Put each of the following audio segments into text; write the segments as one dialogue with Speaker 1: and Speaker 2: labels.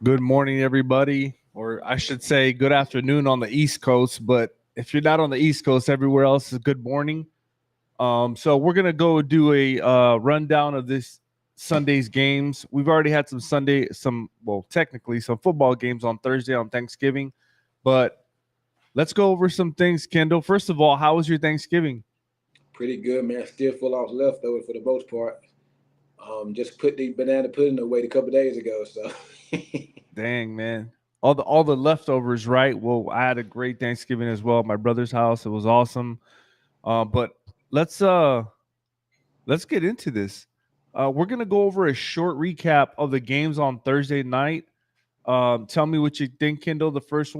Speaker 1: Good morning, everybody, or I should say good afternoon on the East Coast. But if you're not on the East Coast, everywhere else is good morning. So we're gonna go do a rundown of this Sunday's games. We've already had technically some football games on Thursday on Thanksgiving, but let's go over some things, Kendall. First of all, how was your Thanksgiving?
Speaker 2: Pretty good, man. Still full off leftovers for the most part. Just put the banana pudding away a couple days ago. So
Speaker 1: Dang, man. All the leftovers, right? Well, I had a great Thanksgiving as well at my brother's house. It was awesome. But let's uh let's get into this. We're gonna go over a short recap of the games on Thursday night. Tell me what you think, Kendall. The first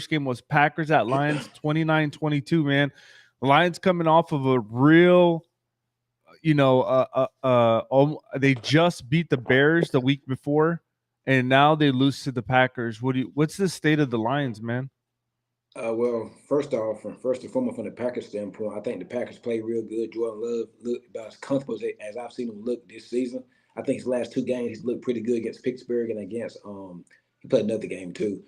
Speaker 1: game was Packers at Lions 29-22, man. The Lions coming off of a real, they just beat the Bears the week before, and now they lose to the Packers. What's the state of the Lions, man?
Speaker 2: well, first and foremost, from the Packers standpoint, I think the Packers played real good. Jordan Love looked about as comfortable as I've seen him look this season. I think his last two games he's looked pretty good against Pittsburgh and against he played another game too.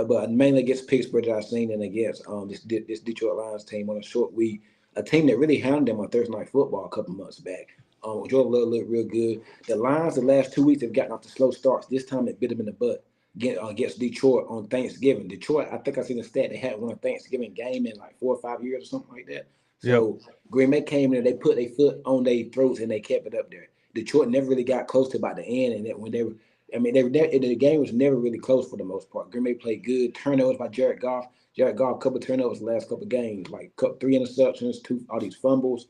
Speaker 2: But mainly against Pittsburgh that I've seen and against this Detroit Lions team on a short week, a team that really hounded them on Thursday Night Football a couple months back. Jordan Love looked real good. The Lions the last 2 weeks have gotten off the slow starts. This time it bit them in the butt against Detroit on Thanksgiving. Detroit, I think I seen a stat they had won a Thanksgiving game in like 4 or 5 years or something like that. So yep. Green Bay came in, they put their foot on their throats and they kept it up there. Detroit never really got close to about the end, and that when they were, the game was never really close for the most part. Green Bay played good. Turnovers by Jared Goff. Jared Goff, a couple of turnovers the last couple of games, like 3 interceptions, all these fumbles.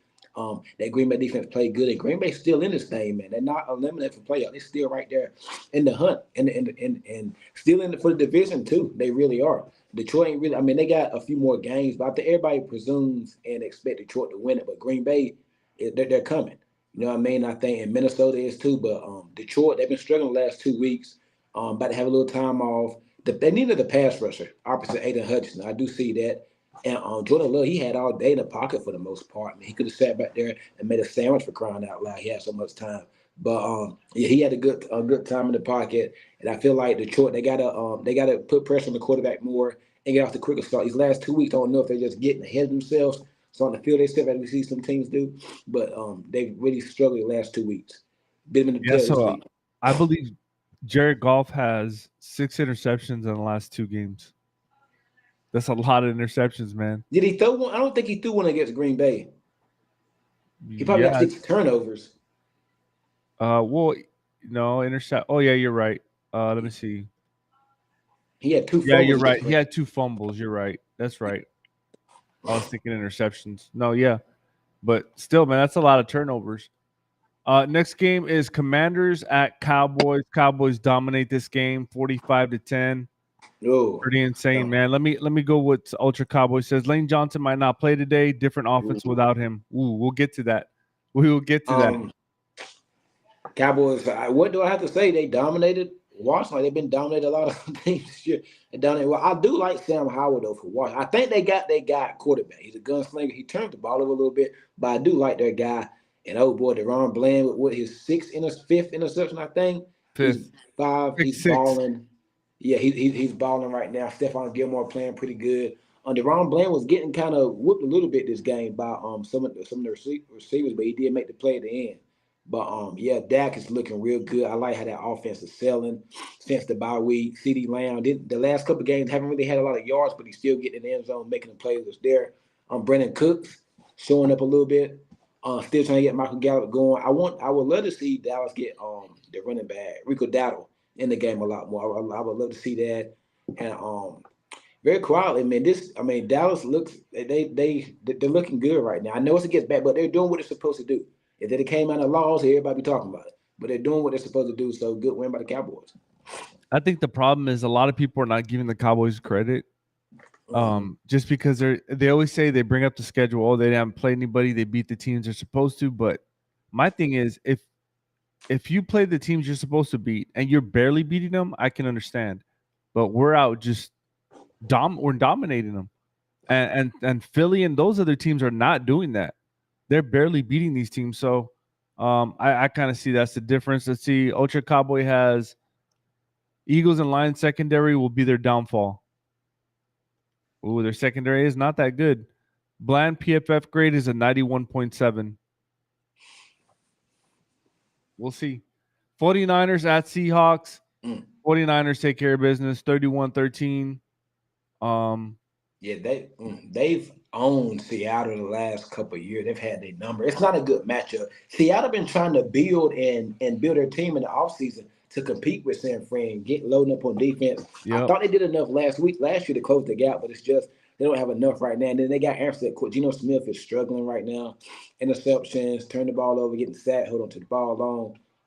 Speaker 2: That Green Bay defense played good, and Green Bay still in this thing, man. They're not eliminated from playoff. They're still right there in the hunt, and still in for the division too. They really are. Detroit ain't really. I mean, they got a few more games, but I think everybody presumes and expect Detroit to win it. But Green Bay, they're coming. You know what I mean? I think in Minnesota is too, but Detroit, they've been struggling the last 2 weeks. About to have a little time off. They needed the pass rusher opposite Aiden Hutchinson. I do see that. And Jordan Love, he had all day in the pocket for the most part. I mean, he could have sat back there and made a sandwich for crying out loud. He had so much time. But yeah, he had a good time in the pocket. And I feel like Detroit, they gotta put pressure on the quarterback more and get off the quicker start. These last 2 weeks, I don't know if they're just getting ahead of themselves, starting to feel their step as we see some teams do. But they've really struggled the last 2 weeks. Been in the
Speaker 1: yeah, so I believe Jared Goff has 6 interceptions in the last 2 games. That's a lot of interceptions, man.
Speaker 2: Did he throw one? I don't think he threw one against Green Bay. He probably got 6 turnovers.
Speaker 1: Well, no, intercept. Oh, yeah, you're right. Let me see.
Speaker 2: He had 2 fumbles.
Speaker 1: Yeah, you're right. He had 2 fumbles. You're right. That's right. I was thinking interceptions. No, yeah. But still, man, that's a lot of turnovers. Next game is Commanders at Cowboys. Cowboys dominate this game 45-10.
Speaker 2: Oh,
Speaker 1: pretty insane, man. Let me go with Ultra Cowboy says. Lane Johnson might not play today. Different offense without him. Ooh, we'll get to that. We will get to that.
Speaker 2: Cowboys, what do I have to say? They dominated Washington. They've been dominated a lot of things this year. Well, I do like Sam Howard though for Washington. I think they got quarterback. He's a gunslinger. He turned the ball over a little bit, but I do like their guy. And oh boy, DeRon Bland with his 5th interception, I think.
Speaker 1: 5th.
Speaker 2: He's balling. Yeah, he's balling right now. Stephon Gilmore playing pretty good. DeRon Bland was getting kind of whooped a little bit this game by some of the receivers, but he did make the play at the end. But yeah, Dak is looking real good. I like how that offense is selling since the bye week. CeeDee Lamb the last couple of games haven't really had a lot of yards, but he's still getting in the end zone, making the plays that's there. Brandon Cooks showing up a little bit. Still trying to get Michael Gallup going. I would love to see Dallas get the running back Rico Dowdle in the game a lot more. I would love to see that. And very quietly, man. Dallas looks they're looking good right now. I know it's against bad, but they're doing what they're supposed to do. If they came out of laws, everybody be talking about it. But they're doing what they're supposed to do. So good win by the Cowboys.
Speaker 1: I think the problem is a lot of people are not giving the Cowboys credit. Just because they always say they bring up the schedule. Oh, they haven't played anybody. They beat the teams they're supposed to. But my thing is, if if you play the teams you're supposed to beat and you're barely beating them, I can understand. But we're out just we're dominating them. And Philly and those other teams are not doing that. They're barely beating these teams. So I kind of see that's the difference. Let's see. Ultra Cowboy has Eagles and Lions secondary will be their downfall. Ooh, their secondary is not that good. Bland PFF grade is a 91.7. We'll see. 49ers at Seahawks.
Speaker 2: Mm.
Speaker 1: 49ers take care of business 31-13.
Speaker 2: Yeah, they've owned Seattle the last couple of years. They've had their number. It's not a good matchup. Seattle been trying to build and build their team in the offseason to compete with San Fran, get loading up on defense. I
Speaker 1: Yep.
Speaker 2: thought they did enough last year to close the gap, but it's just they don't have enough right now. And then they got answers at court. Geno Smith is struggling right now. Interceptions, turn the ball over, getting sacked, hold on to the ball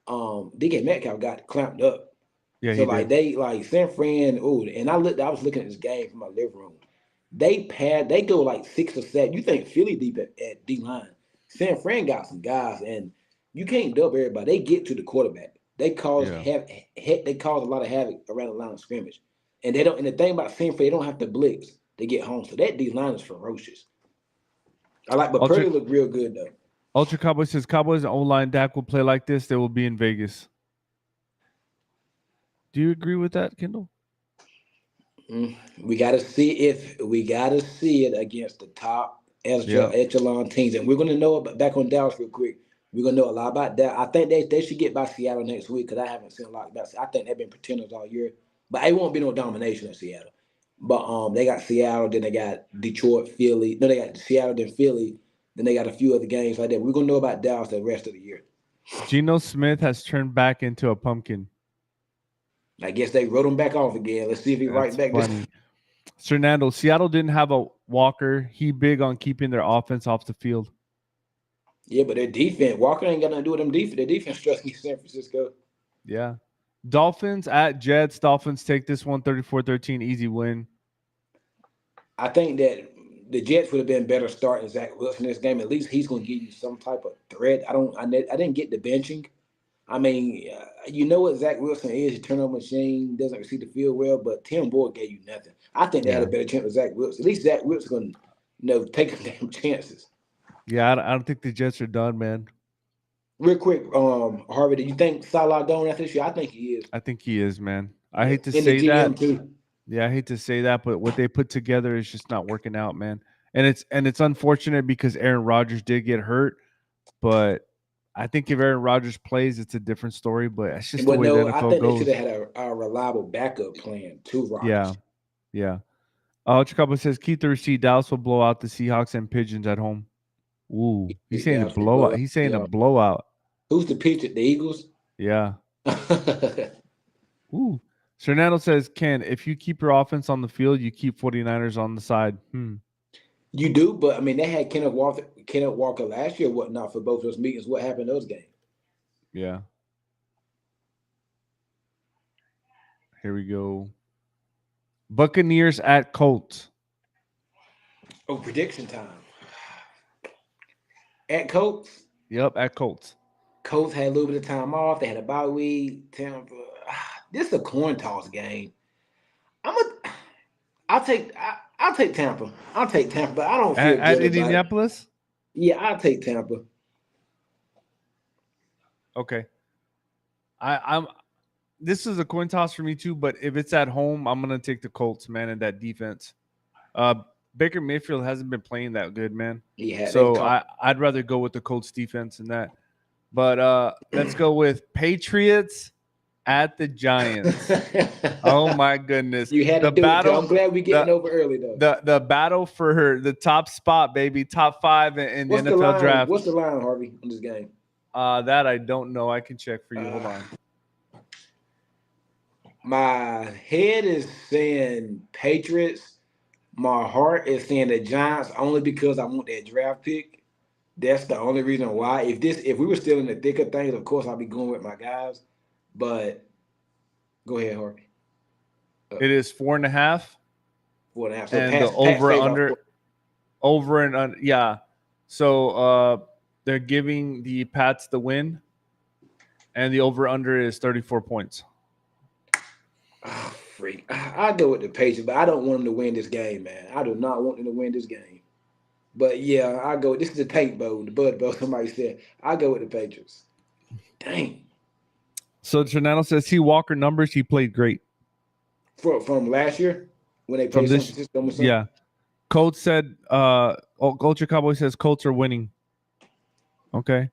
Speaker 2: long. DK Metcalf got clamped up.
Speaker 1: Yeah,
Speaker 2: So
Speaker 1: he
Speaker 2: like
Speaker 1: did.
Speaker 2: they like San Fran, and I was looking at this game from my living room. They go like 6 or 7. You think Philly deep at D line. San Fran got some guys, and you can't dub everybody. They get to the quarterback.
Speaker 1: Yeah.
Speaker 2: They cause a lot of havoc around the line of scrimmage. And they don't and the thing about San Fran, they don't have to blitz to get home. So that D line is ferocious. But
Speaker 1: Ultra
Speaker 2: Purdy looked real good though.
Speaker 1: Ultra Cowboy says Cowboys and O-line Dak will play like this. They will be in Vegas. Do you agree with that, Kendall?
Speaker 2: We gotta see it against the top
Speaker 1: Yeah.
Speaker 2: echelon teams, and we're gonna know about back on Dallas real quick. We're gonna know a lot about that. I think they should get by Seattle next week because I haven't seen a lot about. I think they've been pretenders all year, but it won't be no domination of Seattle. But they got Seattle, then they got Detroit, Philly. No, they got Seattle, then Philly, then they got a few other games like that. We're gonna know about Dallas the rest of the year.
Speaker 1: Geno Smith has turned back into a pumpkin.
Speaker 2: I guess they wrote him back off again. Let's see if he right
Speaker 1: That's
Speaker 2: back this.
Speaker 1: funny. Fernando, Seattle didn't have a Walker. He big on keeping their offense off the field.
Speaker 2: Yeah, but their defense, Walker ain't got nothing to do with them defense. Their defense struggling in San Francisco.
Speaker 1: Yeah. Dolphins at Jets. Dolphins take this one 34-13. Easy win.
Speaker 2: I think that the Jets would have been better starting Zach Wilson in this game. At least he's going to give you some type of threat. I didn't get the benching. I mean, you know what Zach Wilson is. He turnover machine, doesn't receive the field well, but Tim Boyd gave you nothing. I think they had a
Speaker 1: Yeah.
Speaker 2: better chance with Zach Wilson. At least Zach Wilson going to take some damn chances.
Speaker 1: Yeah, I don't think the Jets are done, man.
Speaker 2: Real quick, Harvey, do you think Salah going after this year? I think he is.
Speaker 1: I think he is, man. I
Speaker 2: Yeah.
Speaker 1: hate to
Speaker 2: In the
Speaker 1: say that.
Speaker 2: GM too.
Speaker 1: Yeah, I hate to say that, but what they put together is just not working out, man. And it's unfortunate because Aaron Rodgers did get hurt, but I think if Aaron Rodgers plays, it's a different story. But it's just the
Speaker 2: But
Speaker 1: way the
Speaker 2: no, I
Speaker 1: NFL
Speaker 2: think they should have
Speaker 1: goes.
Speaker 2: had a reliable backup plan to
Speaker 1: Yeah,
Speaker 2: Rodgers.
Speaker 1: yeah. Chicago says keep the receipt. Dallas will blow out the Seahawks and Pigeons at home. Ooh, he's saying a
Speaker 2: Dallas will blow
Speaker 1: blowout.
Speaker 2: out.
Speaker 1: He's saying a
Speaker 2: Yeah.
Speaker 1: blowout.
Speaker 2: Who's the pitcher? The Eagles?
Speaker 1: Yeah. Ooh. Fernando says, Ken, if you keep your offense on the field, you keep 49ers on the side.
Speaker 2: You do, but I mean, they had Kenneth Walker last year, whatnot for both those meetings. What happened in those games?
Speaker 1: Yeah. Here we go. Buccaneers at Colts.
Speaker 2: Oh, prediction time. At Colts,
Speaker 1: Yep, at Colts.
Speaker 2: Colts had a little bit of time off. They had a bye week. Tampa. This is a coin toss game. I'm a. I'll take Tampa. I'll take Tampa, but I don't
Speaker 1: At,
Speaker 2: feel
Speaker 1: at
Speaker 2: good about it.
Speaker 1: Indianapolis?
Speaker 2: Yeah, I'll take Tampa.
Speaker 1: Okay. I'm this is a coin toss for me too, but if it's at home, I'm gonna take the Colts, man, and that defense. Uh Baker Mayfield hasn't been playing that good, man.
Speaker 2: They've
Speaker 1: So
Speaker 2: caught.
Speaker 1: I'd rather go with the Colts defense than that. But let's go with Patriots at the Giants. Oh my goodness.
Speaker 2: You had to
Speaker 1: The
Speaker 2: do it.
Speaker 1: battle
Speaker 2: I'm glad we're getting
Speaker 1: the
Speaker 2: over early though.
Speaker 1: the battle for the top spot, baby, top 5 in the
Speaker 2: What's the
Speaker 1: NFL
Speaker 2: line?
Speaker 1: draft.
Speaker 2: What's the line, Harvey, on this game?
Speaker 1: That I don't know. I can check for you. Hold on.
Speaker 2: My head is saying Patriots. My heart is saying the Giants only because I want that draft pick. That's the only reason why. If we were still in the thick of things, of course I'd be going with my guys. But go ahead, Harvey.
Speaker 1: It is 4.5,
Speaker 2: 4.5. So
Speaker 1: and the
Speaker 2: Pat's favor.
Speaker 1: over and under. Yeah. So they're giving the Pats the win. And the over-under is 34 points.
Speaker 2: Oh, freak. I go with the Patriots, but I don't want them to win this game, man. I do not want them to win this game. But yeah, I go. This is the tank bowl, the Bud Bowl. Somebody said I go with the Patriots. Dang.
Speaker 1: So Fernando says T. Walker numbers, he played great.
Speaker 2: From last year when they
Speaker 1: From
Speaker 2: played San
Speaker 1: this,
Speaker 2: Francisco or something.
Speaker 1: yeah. Colts said, Ultra Cowboy says Colts are winning. Okay.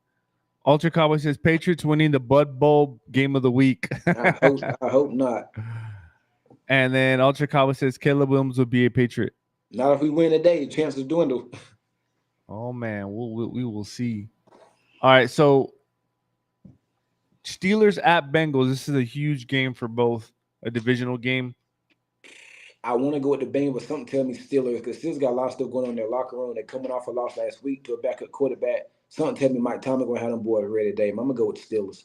Speaker 1: Ultra Cowboy says Patriots winning the Bud Bowl game of the week.
Speaker 2: I hope not.
Speaker 1: And then Ultra Cowboy says Caleb Williams will be a Patriot.
Speaker 2: Not if we win today. Chances dwindle.
Speaker 1: Oh man, we will see. All right, so Steelers at Bengals. This is a huge game for both, a divisional game.
Speaker 2: I want to go with the Bengals, but something tells me Steelers because Steelers got a lot of stuff going on in their locker room. They're coming off a loss last week to a backup quarterback. Something tells me Mike Tomlin going to have them boys ready today. I'm going to go with the Steelers.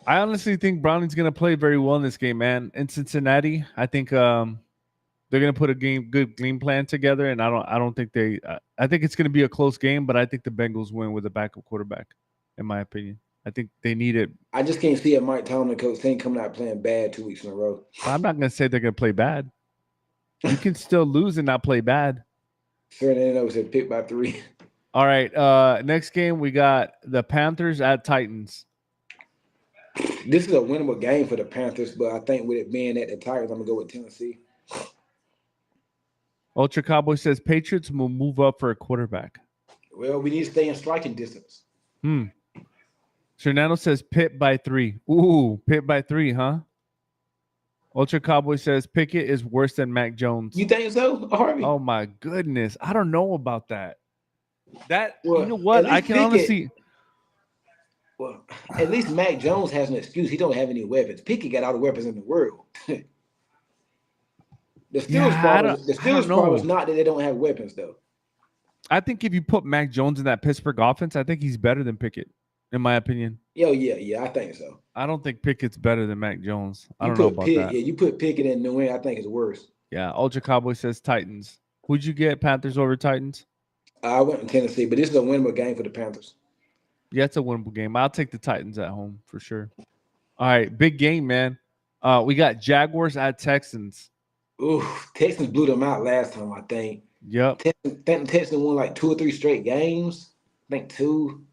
Speaker 1: I honestly think Browning's going to play very well in this game, man. In Cincinnati, I think they're going to put a good game plan together, and I don't think they. I think it's going to be a close game, but I think the Bengals win with a backup quarterback, in my opinion. I think they need it.
Speaker 2: I just can't see a Mike Tomlin coach thing coming out playing bad 2 weeks in a row.
Speaker 1: I'm not going to say they're going to play bad. You can still lose and not play bad.
Speaker 2: Fernando said pick by 3.
Speaker 1: All right. Next game, we got the Panthers at Titans.
Speaker 2: This is a winnable game for the Panthers, but I think with it being at the Titans, I'm going to go with Tennessee.
Speaker 1: Ultra Cowboy says Patriots will move up for a quarterback.
Speaker 2: Well, we need to stay in striking distance.
Speaker 1: Fernando says Pitt by 3. Ooh, Pitt by 3, huh? Ultra Cowboy says Pickett is worse than Mac Jones.
Speaker 2: You think so, Harvey?
Speaker 1: Oh my goodness. I don't know about that. You know what? I can honestly.
Speaker 2: Well, at least Mac Jones has an excuse. He don't have any weapons. Pickett got all the weapons in the world. The Steelers' problem is not that they don't have weapons, though.
Speaker 1: I think if you put Mac Jones in that Pittsburgh offense, I think he's better than Pickett, in my opinion.
Speaker 2: Yeah, I think so.
Speaker 1: I don't think Pickett's better than Mac Jones. I don't know about that.
Speaker 2: Yeah, you put Pickett in New England, I think it's worse.
Speaker 1: Yeah, Ultra Cowboy says Titans. Who'd you get, Panthers over Titans?
Speaker 2: I went in Tennessee, but this is a winnable game for the Panthers.
Speaker 1: Yeah, it's a winnable game. I'll take the Titans at home for sure. All right, big game, man. We got Jaguars at Texans.
Speaker 2: Ooh, Texans blew them out last time, I think.
Speaker 1: Yep.
Speaker 2: Texans won like 2 or 3 straight games. I think 2.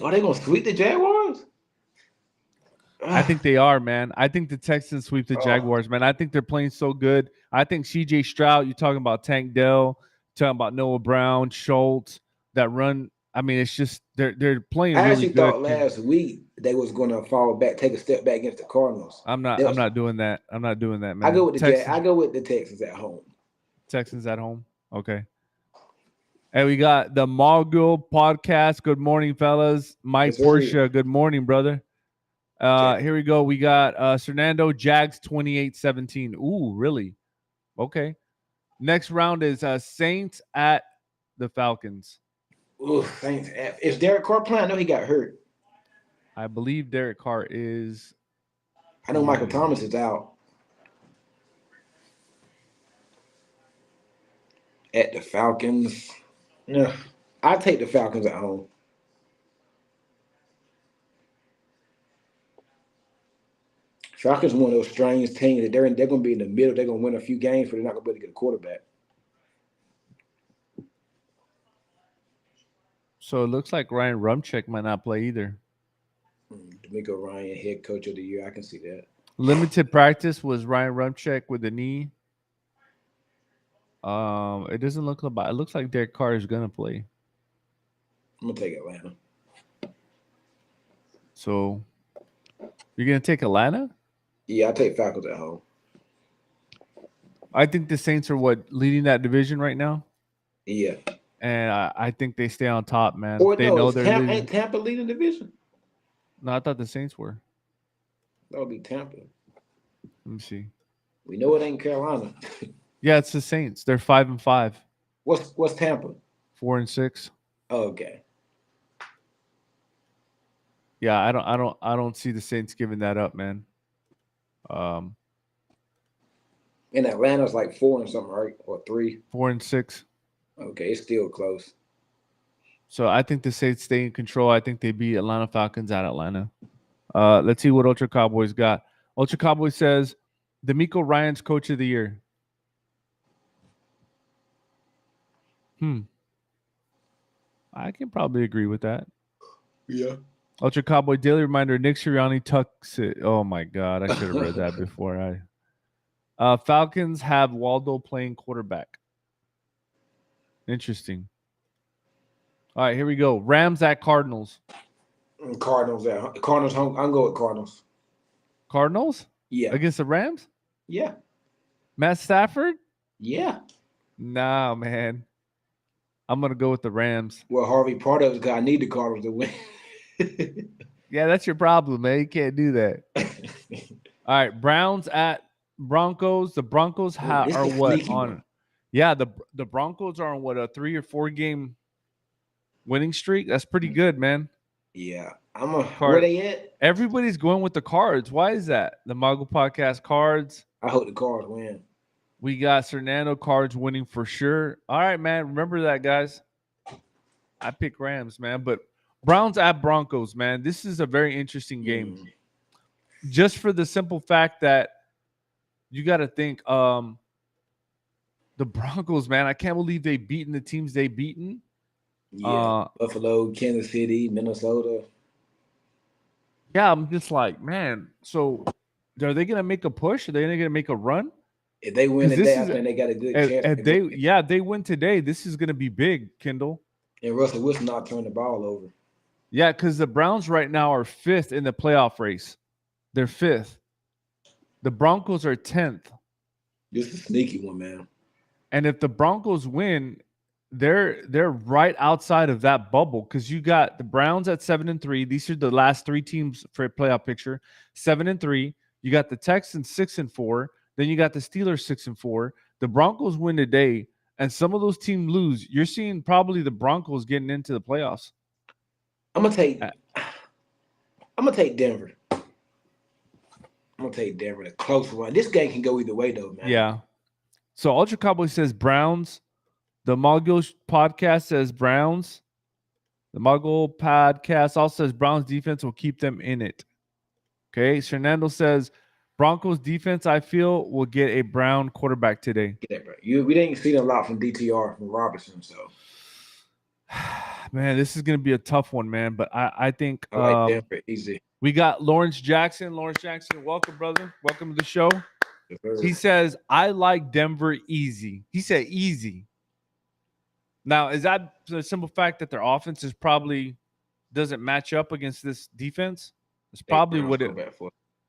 Speaker 2: Are they going to sweep the Jaguars?
Speaker 1: I think they are, man. I think the Texans sweep the Jaguars, man. I think they're playing so good. I think C.J. Stroud, you're talking about Tank Dell, talking about Noah Brown, Schultz, that run. I mean, it's just they're playing really good. I actually
Speaker 2: thought last week they was going to fall back, take a step back against the Cardinals.
Speaker 1: I'm not doing that. I'm not doing that, man.
Speaker 2: I go with the Texans at home.
Speaker 1: Texans at home. Okay. And we got the Mogul podcast. Good morning, fellas. Mike Porsche. Good morning, brother. Here we go. We got Fernando Jags 28-17. Ooh, really? Okay. Next round is Saints at the Falcons.
Speaker 2: Ooh, Saints. Is Derek Carr playing? I know he got hurt.
Speaker 1: I believe Derek Carr is.
Speaker 2: I know Michael Thomas is out. At the Falcons. Yeah, I'll take the Falcons at home. Falcons one of those strange teams that they're going to be in the middle. They're going to win a few games, but they're not going to be able to get a quarterback.
Speaker 1: So it looks like Ryan Rumchek might not play either.
Speaker 2: D'Amico Ryan, head coach of the year. I can see that.
Speaker 1: Limited practice was Ryan Rumchek with the knee. It doesn't look like. It looks like Derek Carr is gonna play.
Speaker 2: I'm gonna take Atlanta.
Speaker 1: So you're gonna take Atlanta?
Speaker 2: Yeah, I take Falcons at home.
Speaker 1: I think the Saints are leading that division right now.
Speaker 2: Yeah,
Speaker 1: and I think they stay on top, man.
Speaker 2: Or
Speaker 1: they
Speaker 2: no,
Speaker 1: know they're leading.
Speaker 2: Ain't Tampa leading the division?
Speaker 1: No, I thought the Saints were.
Speaker 2: That would be Tampa.
Speaker 1: Let me see.
Speaker 2: We know it ain't Carolina.
Speaker 1: Yeah, it's the Saints. They're 5-5.
Speaker 2: What's Tampa?
Speaker 1: 4-6.
Speaker 2: Okay.
Speaker 1: Yeah, I don't see the Saints giving that up, man.
Speaker 2: And Atlanta's like 4 and something, right? Or 3.
Speaker 1: 4-6.
Speaker 2: Okay, it's still close.
Speaker 1: So I think the Saints stay in control. I think they beat Atlanta Falcons at Atlanta. Let's see what Ultra Cowboys got. Ultra Cowboy says, D'Amico Ryan's coach of the year. I can probably agree with that.
Speaker 2: Yeah.
Speaker 1: Ultra Cowboy Daily Reminder, Nick Sirianni tucks it. Oh my God, I should have read that before. Falcons have Waldo playing quarterback. Interesting. All right, here we go. Rams at Cardinals.
Speaker 2: Cardinals at Cardinals home. I'm going with Cardinals.
Speaker 1: Cardinals
Speaker 2: Yeah.
Speaker 1: against the Rams?
Speaker 2: Yeah.
Speaker 1: Matt Stafford?
Speaker 2: Yeah.
Speaker 1: Nah, man. I'm going to go with the Rams.
Speaker 2: Well, Harvey, part of it is because I need the Cardinals to win.
Speaker 1: Yeah, that's your problem, man. You can't do that. All right, Browns at Broncos. The Broncos
Speaker 2: This
Speaker 1: are
Speaker 2: is a
Speaker 1: what
Speaker 2: sneaky
Speaker 1: on?
Speaker 2: one.
Speaker 1: Yeah, the Broncos are on what, a 3 or 4 game winning streak. That's pretty good, man.
Speaker 2: Yeah. Where
Speaker 1: Card.
Speaker 2: they at?
Speaker 1: Everybody's going with the Cards. Why is that? The Mogul Podcast Cards.
Speaker 2: I hope the Cards win.
Speaker 1: We got Fernando Cards winning for sure. All right, man. Remember that, guys. I pick Rams, man. But Browns at Broncos, man. This is a very interesting game. Just for the simple fact that you got to think the Broncos, man. I can't believe they've beaten the teams they've beaten.
Speaker 2: Yeah. Buffalo, Kansas City, Minnesota.
Speaker 1: Yeah, I'm just like, man. So are they going to make a push? Are they going to make a run?
Speaker 2: If they win
Speaker 1: Because
Speaker 2: today, I think they got a good chance.
Speaker 1: if they win today, this is going to be big, Kendall.
Speaker 2: And Russell Wilson not turning the ball over.
Speaker 1: Yeah, because the Browns right now are 5th in the playoff race. They're 5th. The Broncos are 10th.
Speaker 2: This is a sneaky one, man.
Speaker 1: And if the Broncos win, they're right outside of that bubble because you got the Browns at 7-3. These are the last 3 teams for a playoff picture. 7-3. You got the Texans 6-4. Then you got the Steelers 6-4. The Broncos win today, and some of those teams lose. You're seeing probably the Broncos getting into the playoffs.
Speaker 2: I'm gonna take Denver. I'm gonna take Denver. A close one. This game can go either way, though, man.
Speaker 1: Yeah. So Ultra Cowboy says Browns. The Mogul podcast says Browns. The Mogul podcast also says Browns defense will keep them in it. Okay. Fernando says Broncos defense, I feel, will get a Brown quarterback today.
Speaker 2: Get that, bro. We didn't see a lot from DTR from Robertson, so
Speaker 1: man, this is gonna be a tough one, man. But I think
Speaker 2: I like Denver easy.
Speaker 1: We got Lawrence Jackson. Lawrence Jackson, welcome, brother. Welcome to the show. He says, I like Denver easy. He said easy. Now, is that the simple fact that their offense is probably doesn't match up against this defense? It's probably what it.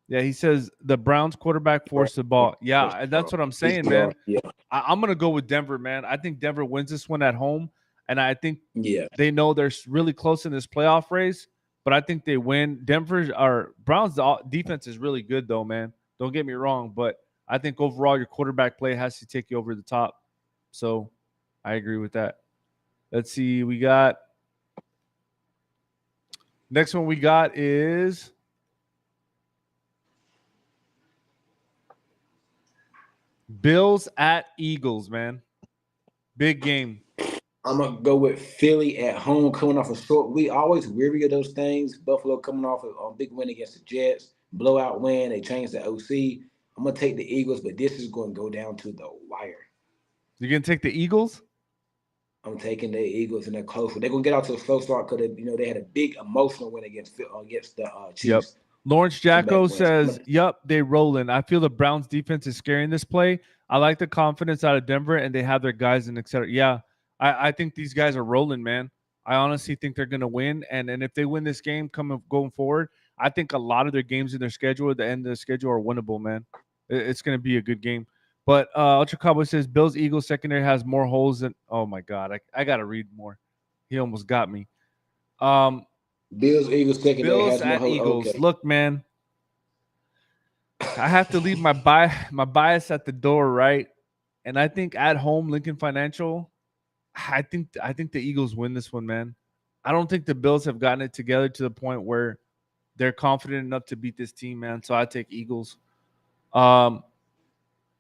Speaker 1: Yeah, he says the Browns quarterback forced the ball. Yeah, and that's what I'm saying, man.
Speaker 2: Yeah,
Speaker 1: I'm gonna go with Denver, man. I think Denver wins this one at home, and I think they know they're really close in this playoff race. But I think they win. Browns defense is really good, though, man. Don't get me wrong, but I think overall your quarterback play has to take you over the top. So I agree with that. Let's see. We got next one we got is Bills at Eagles, man. Big game.
Speaker 2: I'm gonna go with Philly at home, coming off a short week. Always weary of those things. Buffalo coming off a big win against the Jets, blowout win. They changed the OC. I'm gonna take the Eagles, but this is going to go down to the wire.
Speaker 1: You're gonna take the Eagles?
Speaker 2: I'm taking the Eagles, and they're close. They're gonna get out to a slow start because they had a big emotional win against the Chiefs.
Speaker 1: Yep. Lawrence Jacko says, "Yep, they rolling. I feel the Browns defense is scaring this play. I like the confidence out of Denver, and they have their guys and etc." Yeah, I think these guys are rolling, man. I honestly think they're gonna win, and if they win this game going forward, I think a lot of their games in their schedule at the end of the schedule are winnable, man. It's gonna be a good game. But Ultra Cowboy says Bills Eagles secondary has more holes than. Oh my God, I gotta read more. He almost got me.
Speaker 2: Bills Eagles secondary
Speaker 1: Bills
Speaker 2: has more
Speaker 1: at
Speaker 2: holes.
Speaker 1: Eagles.
Speaker 2: Okay.
Speaker 1: Look, man, I have to leave my bias at the door, right? And I think at home, Lincoln Financial, I think the Eagles win this one, man. I don't think the Bills have gotten it together to the point where they're confident enough to beat this team, man. So I take Eagles.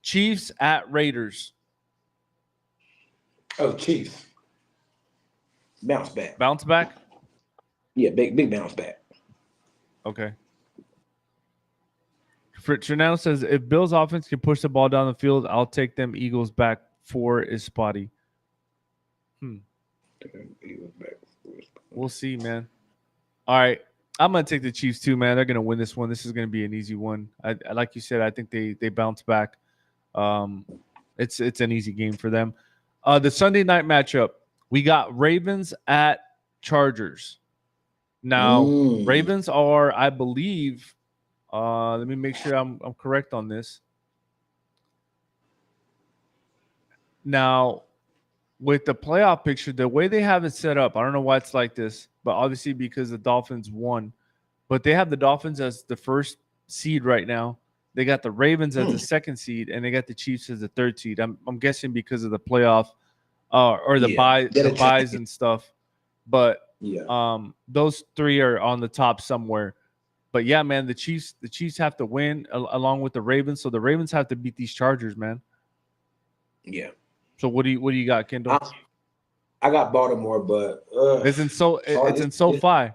Speaker 1: Chiefs at Raiders.
Speaker 2: Oh, Chiefs. Bounce back.
Speaker 1: Bounce back?
Speaker 2: Yeah, big bounce back.
Speaker 1: Okay. Fernando says, if Bills offense can push the ball down the field, I'll take them. Eagles back 4 is spotty. We'll see, man. All right. I'm going to take the Chiefs too, man. They're going to win this one. This is going to be an easy one. I like you said, I think they bounce back. It's an easy game for them. The Sunday night matchup, we got Ravens at Chargers. Now, Ravens are, I believe, let me make sure I'm correct on this. Now, with the playoff picture, the way they have it set up, I don't know why it's like this, but obviously because the Dolphins won, but they have the Dolphins as the first seed right now. They got the Ravens as the second seed, and they got the Chiefs as the third seed. I'm guessing because of the playoff or the buys and stuff. But those three are on the top somewhere. But yeah, man, the Chiefs have to win along with the Ravens. So the Ravens have to beat these Chargers, man.
Speaker 2: Yeah.
Speaker 1: So what do you got, Kendall?
Speaker 2: I got Baltimore, but
Speaker 1: it's in SoFi.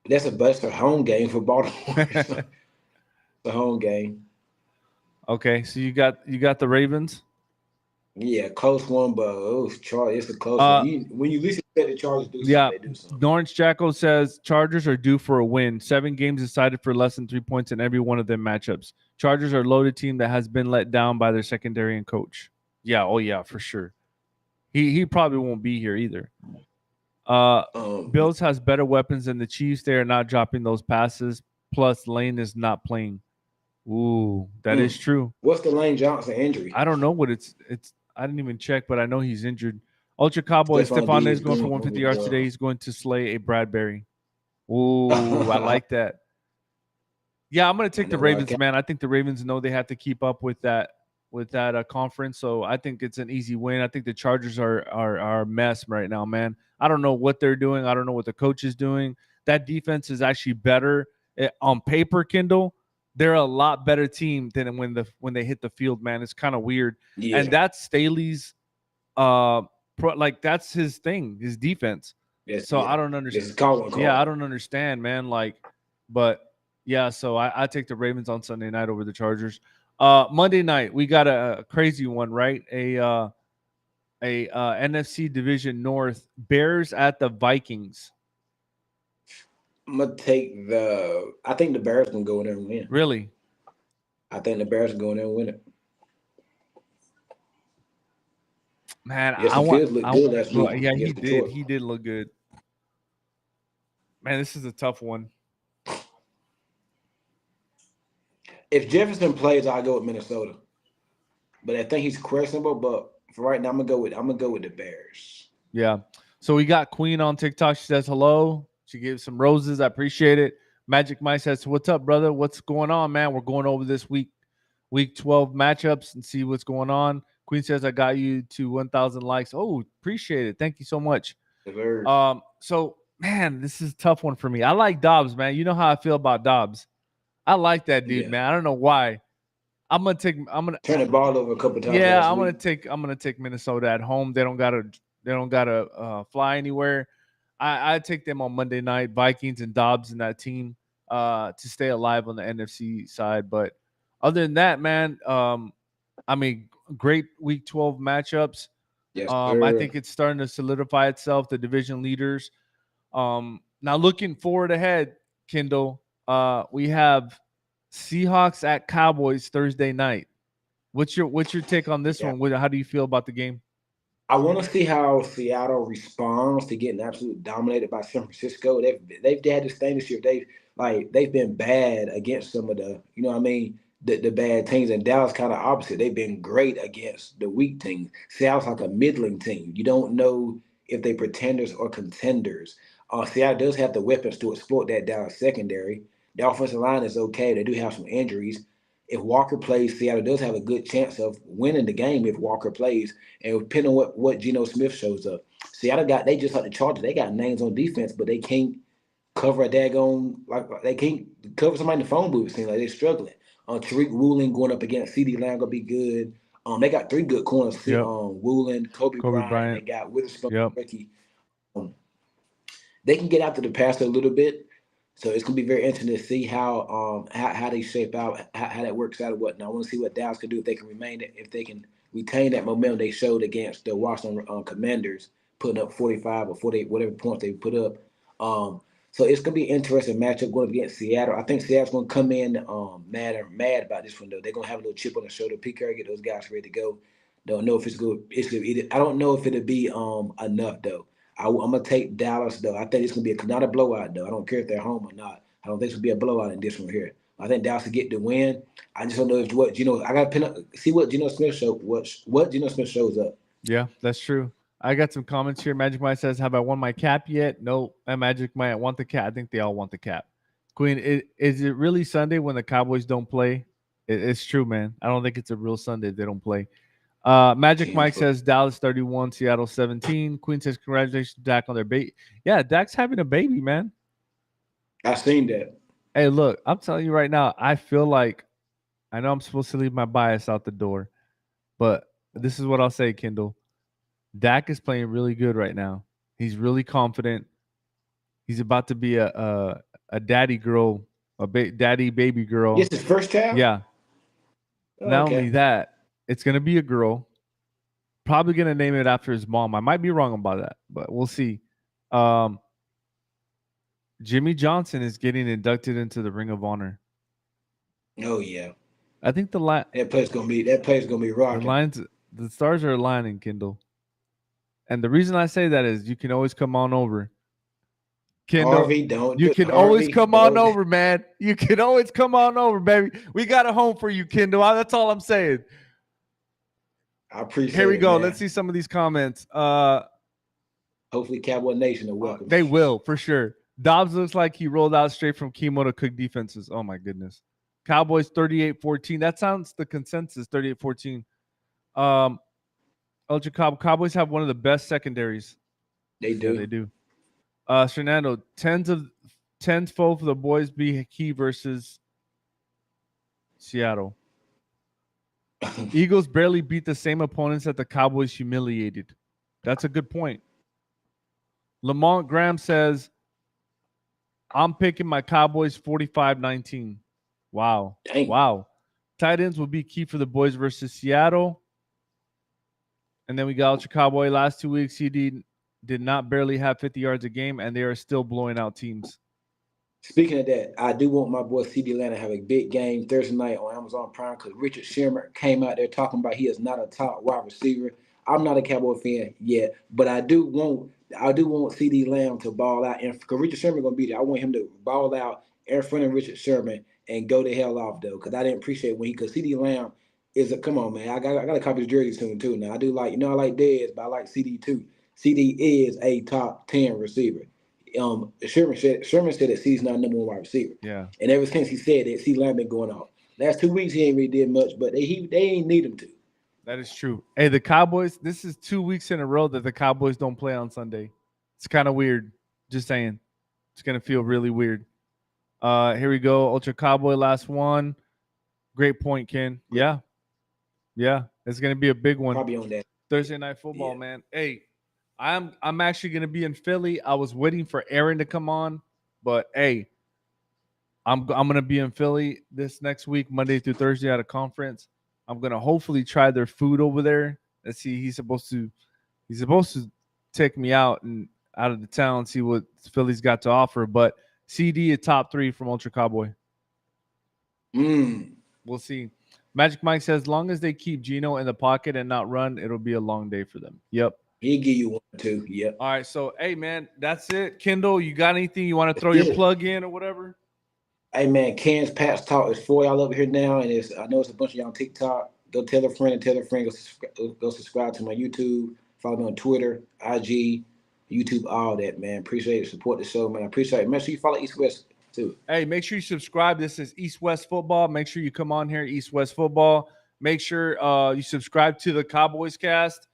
Speaker 2: That's a home game for Baltimore. The home game.
Speaker 1: Okay, so you got the Ravens.
Speaker 2: Yeah, close one, but it's a close one. When you least expect the Chargers do something, they do something.
Speaker 1: Lawrence Jacko says Chargers are due for a win. 7 games decided for less than 3 points in every one of their matchups. Chargers are a loaded team that has been let down by their secondary and coach. Yeah, oh yeah, for sure. He probably won't be here either. Bills has better weapons than the Chiefs. They are not dropping those passes. Plus, Lane is not playing. Ooh, that is true.
Speaker 2: What's the Lane Johnson injury?
Speaker 1: I don't know what it's. I didn't even check, but I know he's injured. Ultra Cowboy Stephon is going for 150 yards today. He's going to slay a Bradbury. Ooh, I like that. Yeah, I'm going to take the Ravens, man. I think the Ravens know they have to keep up with that conference. So I think it's an easy win. I think the Chargers are a mess right now, man. I don't know what they're doing. I don't know what the coach is doing. That defense is actually better on paper, Kendall. They're a lot better team than when they hit the field, man. It's kind of weird. Yeah. And that's Staley's that's his thing, his defense. Yes, so yeah. I don't understand. Yeah, I don't understand, man. But yeah, so I take the Ravens on Sunday night over the Chargers. Monday night, we got a crazy one, right? A NFC Division North, Bears at the Vikings.
Speaker 2: I'm gonna take I think the Bears can go in there and win.
Speaker 1: Really?
Speaker 2: I think the Bears can go in there and win it.
Speaker 1: Man, yeah, he did. He did look good. Man, this is a tough one.
Speaker 2: If Jefferson plays, I'll go with Minnesota. But I think he's questionable. But for right now, I'm gonna go with the Bears.
Speaker 1: Yeah. So we got Queen on TikTok. She says hello. She gave some roses. I appreciate it. Magic Mike says, "What's up, brother? What's going on, man? We're going over this week 12 matchups and see what's going on." Queen says, "I got you to 1,000 likes." Oh, appreciate it. Thank you so much. So man, this is a tough one for me. I like Dobbs, man. You know how I feel about Dobbs. I like that dude, man. I don't know why. I'm gonna turn
Speaker 2: the ball over a couple times.
Speaker 1: Yeah, I'm gonna take Minnesota at home. They don't gotta fly anywhere. I take them on Monday night. Vikings and Dobbs and that team to stay alive on the NFC side. But other than that, man, I mean, great Week 12 matchups.
Speaker 2: Yes,
Speaker 1: I think it's starting to solidify itself. The division leaders. Now looking forward ahead, Kendall, we have Seahawks at Cowboys Thursday night. What's your take on this one? How do you feel about the game?
Speaker 2: I want to see how Seattle responds to getting absolutely dominated by San Francisco. They've had this thing this year. They've been bad against some of the, the bad teams, and Dallas kind of opposite. They've been great against the weak teams. Seattle's like a middling team. You don't know if they pretenders or contenders. Seattle does have the weapons to exploit that Dallas secondary. The offensive line is okay. They do have some injuries. If Walker plays, Seattle does have a good chance of winning the game if Walker plays. And depending on what Geno Smith shows up. Seattle they just like the Chargers. They got names on defense, but they can't cover a daggone, they can't cover somebody in the phone booth. It seems like they're struggling. Tariq Woolen going up against CeeDee Lamb gonna be good. They got three good corners.
Speaker 1: Yep.
Speaker 2: Woolen, Kobe
Speaker 1: Kobe
Speaker 2: Bryant, and they
Speaker 1: Bryant.
Speaker 2: got Witherspoon,
Speaker 1: Yep.
Speaker 2: rookie. Um, they can get after the passer a little bit. So it's gonna be very interesting to see how they shape out, how that works out, and whatnot. I want to see what Dallas can do if they can retain that momentum they showed against the Washington Commanders, putting up 45 or 48, whatever points they put up. So it's gonna be an interesting matchup going up against Seattle. I think Seattle's gonna come in mad about this one though. They're gonna have a little chip on their shoulder. Pete Carroll get those guys ready to go. Don't know if it's good. I don't know if it'll be enough though. I'm gonna take Dallas though. I think it's gonna be not a blowout though. I don't care if they're home or not. I don't think it's gonna be a blowout in this one here. I think Dallas will get the win. I just don't know if what Geno. I gotta see what Geno Smith show. What Geno Smith shows up.
Speaker 1: Yeah, that's true. I got some comments here. Magic Mike says, "Have I won my cap yet?" No, Magic Mike want the cap. I think they all want the cap. Queen, is it really Sunday when the Cowboys don't play? It's true, man. I don't think it's a real Sunday if they don't play. Magic Mike says Dallas 31, Seattle 17. Queen says congratulations to Dak on their baby. Yeah, Dak's having a baby, man.
Speaker 2: I seen that.
Speaker 1: Hey, look, I'm telling you right now, I feel like I know I'm supposed to leave my bias out the door, but this is what I'll say, Kendall. Dak is playing really good right now. He's really confident. He's about to be a daddy girl, daddy baby girl.
Speaker 2: This is first child.
Speaker 1: Yeah.
Speaker 2: Oh,
Speaker 1: Not
Speaker 2: okay.
Speaker 1: only that, it's gonna be a girl. Probably gonna name it after his mom. I might be wrong about that, but we'll see. Jimmy Johnson is getting inducted into the Ring of Honor.
Speaker 2: Oh yeah.
Speaker 1: I think
Speaker 2: that place gonna be rocking.
Speaker 1: The stars are aligning, Kendall. And the reason I say that is you can always come on over. Kendall, you can always come on over, man. You can always come on over, baby. We got a home for you, Kendall. That's all I'm saying.
Speaker 2: I appreciate it.
Speaker 1: Here we go.
Speaker 2: Man.
Speaker 1: Let's see some of these comments.
Speaker 2: Hopefully Cowboy Nation will welcome.
Speaker 1: They will, for sure. Dobbs looks like he rolled out straight from chemo to cook defenses. Oh, my goodness. Cowboys 38-14. That sounds the consensus, 38-14. Ultra Cowboys have one of the best secondaries.
Speaker 2: They do.
Speaker 1: Yeah, they do. Fernando, tenfold for the boys be key versus Seattle. Eagles barely beat the same opponents that the Cowboys humiliated. That's a good point. Lamont Graham says, I'm picking my Cowboys 45-19. Wow.
Speaker 2: Dang.
Speaker 1: Wow. Tight ends will be key for the boys versus Seattle. And then we got Ultra Cowboy last 2 weeks. CD did not barely have 50 yards a game, and they are still blowing out teams.
Speaker 2: Speaking of that, I do want my boy CD Lamb to have a big game Thursday night on Amazon Prime because Richard Sherman came out there talking about he is not a top wide receiver. I'm not a Cowboy fan yet, but I do want CD Lamb to ball out, and because Richard Sherman gonna be there, I want him to ball out in front of Richard Sherman and go the hell off though, because I didn't appreciate because CD Lamb is a come on man. I got to copy his jersey soon too. Now I do like I like Dez, but I like CD too. CD is a top 10 receiver. Sherman said that C's not number one wide receiver.
Speaker 1: Yeah.
Speaker 2: And ever since he said that, C Lamb been going off. Last 2 weeks he ain't really did much, but they ain't need him to.
Speaker 1: That is true. Hey, the Cowboys, this is 2 weeks in a row that the Cowboys don't play on Sunday. It's kind of weird. Just saying. It's gonna feel really weird. Here we go. Ultra Cowboy, last one. Great point, Ken. Yeah. Yeah. It's gonna be a big one.
Speaker 2: Probably on that.
Speaker 1: Thursday night football, man. Hey. I'm actually going to be in Philly. I was waiting for Aaron to come on, but hey, I'm going to be in Philly this next week, Monday through Thursday at a conference. I'm going to hopefully try their food over there. Let's see. He's supposed to take me out of the town, see what Philly's got to offer. But CD is top 3 from Ultra Cowboy. We'll see. Magic Mike says, as long as they keep Geno in the pocket and not run, it'll be a long day for them. Yep.
Speaker 2: He'll give you 1 or 2. Yep.
Speaker 1: All right. So, hey, man, that's it. Kendall, you got anything you want to throw your plug in or whatever?
Speaker 2: Hey, man, Ken's Pats Talk is for y'all over here now. And I know it's a bunch of y'all on TikTok. Go tell a friend. Go subscribe to my YouTube. Follow me on Twitter, IG, YouTube, all that, man. Appreciate it. Support the show, man. I appreciate it. Make sure you follow East West, too.
Speaker 1: Hey, make sure you subscribe. This is East West Football. Make sure you come on here, East West Football. Make sure you subscribe to the Cowboys Cast.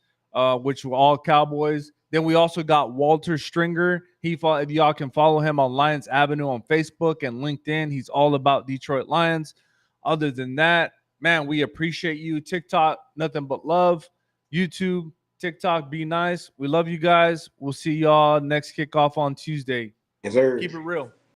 Speaker 1: Which were all Cowboys. Then we also got Walter Stringer. If y'all can follow him on Lions Avenue on Facebook and LinkedIn, he's all about Detroit Lions. Other than that, man, we appreciate you. TikTok, nothing but love. YouTube, TikTok, be nice. We love you guys. We'll see y'all next kickoff on Tuesday.
Speaker 2: Yes, sir.
Speaker 1: Keep it real.